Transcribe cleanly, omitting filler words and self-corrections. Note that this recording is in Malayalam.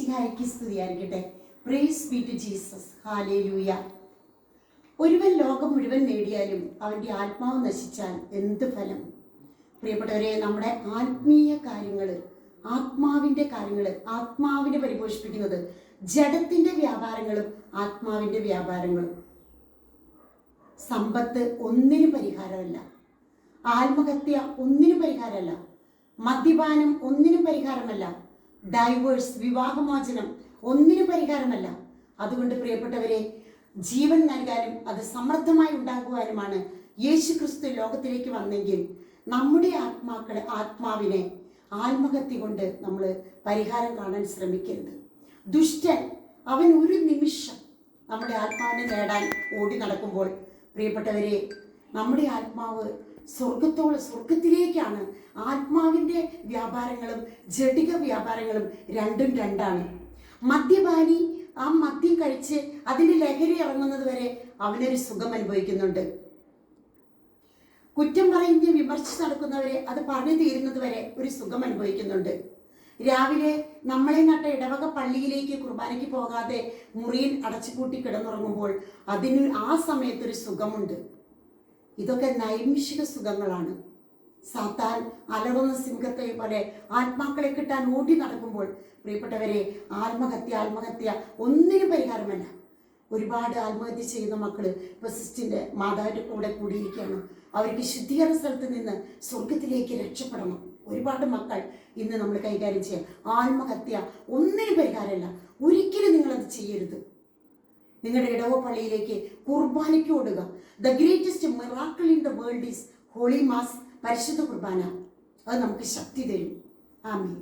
മിശിഹായ്ക്ക് സ്തുതിയായിരിക്കട്ടെ. Praise be to Jesus. ഹല്ലേലൂയ. ഒരുവൻ ലോകം മുഴുവൻ നേടിയാലും അവൻ്റെ ആത്മാവ് നശിച്ചാൽ എന്ത് ഫലം? പ്രിയപ്പെട്ടവരെ, നമ്മുടെ ആത്മീയ കാര്യങ്ങൾ, ആത്മാവിനെ പരിപോഷിപ്പിക്കുന്നത് ജഡത്തിൻ്റെ വ്യാപാരങ്ങളും ആത്മാവിൻ്റെ വ്യാപാരങ്ങളും. സമ്പത്ത് ഒന്നിനും പരിഹാരമല്ല, ആത്മഹത്യ ഒന്നിനും പരിഹാരമല്ല, മദ്യപാനം ഒന്നിനും പരിഹാരമല്ല, ഡൈവേഴ്സ് വിവാഹമോചനം ഒന്നിനും പരിഹാരമല്ല. അതുകൊണ്ട് പ്രിയപ്പെട്ടവരെ, ജീവൻ നൽകാനും അത് സമൃദ്ധമായി ഉണ്ടാകുവാനുമാണ് യേശു ക്രിസ്തു ലോകത്തിലേക്ക് വന്നെങ്കിൽ നമ്മുടെ ആത്മാവിനെ ആത്മഹത്യ കൊണ്ട് നമ്മൾ പരിഹാരം കാണാൻ ശ്രമിക്കരുത്. ദുഷ്ടൻ അവൻ ഒരു നിമിഷം നമ്മുടെ ആത്മാവിനെ നേടാൻ ഓടി നടക്കുമ്പോൾ പ്രിയപ്പെട്ടവരെ, നമ്മുടെ ആത്മാവ് സ്വർഗത്തിലേക്കാണ്. ആത്മാവിൻ്റെ വ്യാപാരങ്ങളും ജഡിക വ്യാപാരങ്ങളും രണ്ടും രണ്ടാണ്. മദ്യപാനി ആ മദ്യം കഴിച്ച് അതിൻ്റെ ലഹരി ഇറങ്ങുന്നത് വരെ അവനൊരു സുഖം അനുഭവിക്കുന്നുണ്ട്. കുറ്റം പറഞ്ഞ് വിമർശിച്ച് നടക്കുന്നവരെ അത് പറഞ്ഞു തീരുന്നത് വരെ ഒരു സുഖം അനുഭവിക്കുന്നുണ്ട്. രാവിലെ നമ്മളെ നട്ട ഇടവക പള്ളിയിലേക്ക് കുർബാനയ്ക്ക് പോകാതെ മുറിയിൽ അടച്ചുപൂട്ടി കിടന്നുറങ്ങുമ്പോൾ അതിന് ആ സമയത്തൊരു സുഖമുണ്ട്. ഇതൊക്കെ നൈമിഷിക സുഖങ്ങളാണ്. സാത്താൻ അലറുന്ന സിംഹത്തെ പോലെ ആത്മാക്കളെ കിട്ടാൻ ഓടി നടക്കുമ്പോൾ പ്രിയപ്പെട്ടവരെ, ആത്മഹത്യ ഒന്നിനും പരിഹാരമല്ല. ഒരുപാട് ആത്മഹത്യ ചെയ്യുന്ന മക്കൾ ഇപ്പോൾ സിസ്റ്റിൻ്റെ മാതാവിൻ്റെ കൂടെ കൂടിയിരിക്കുകയാണ്. അവർക്ക് ശുദ്ധീകരണ സ്ഥലത്ത് നിന്ന് സ്വർഗത്തിലേക്ക് രക്ഷപ്പെടണം. ഒരുപാട് മക്കൾ ഇന്ന് നമ്മൾ കൈകാര്യം ചെയ്യാം. ആത്മഹത്യ ഒന്നിനും പരിഹാരമല്ല. ഒരിക്കലും നിങ്ങളത് ചെയ്യരുത്. നിങ്ങളുടെ ഇടവ പള്ളിയിലേക്ക് കുർബാനയ്ക്ക് ഓടുക. The greatest miracle in the world is holy mass, പരിശുദ്ധ കുർബാന. അത് നമുക്ക് ശക്തി തരും. ആമേൻ.